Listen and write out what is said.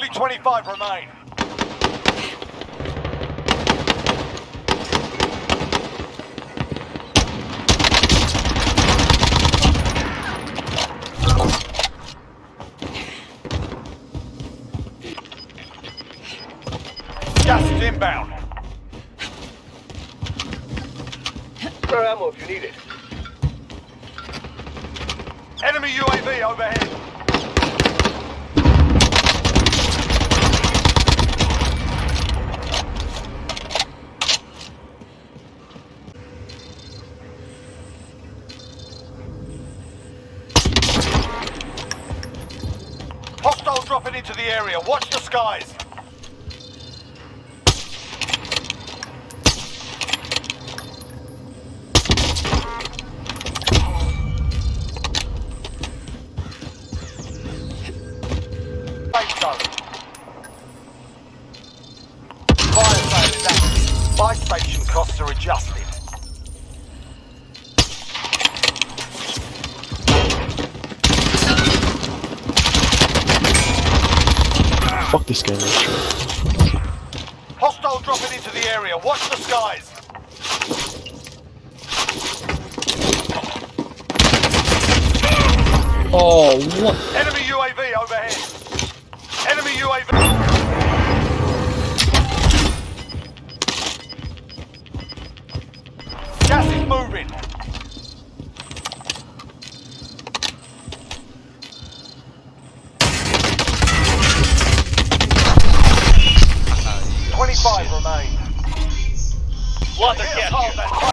Only 25 remain. Gas is inbound. Spare ammo if you need it. Enemy UAV overhead. Hostiles dropping into the area. Watch the skies. Safe zone. Fire sale is active. Buy station costs are adjusted. Fuck this game, actually. Hostile dropping into the area. Watch the skies. Oh, what? Enemy UAV overhead. Enemy UAV. Gas is moving. Ah, 25 remain. What the Hit cat? assault that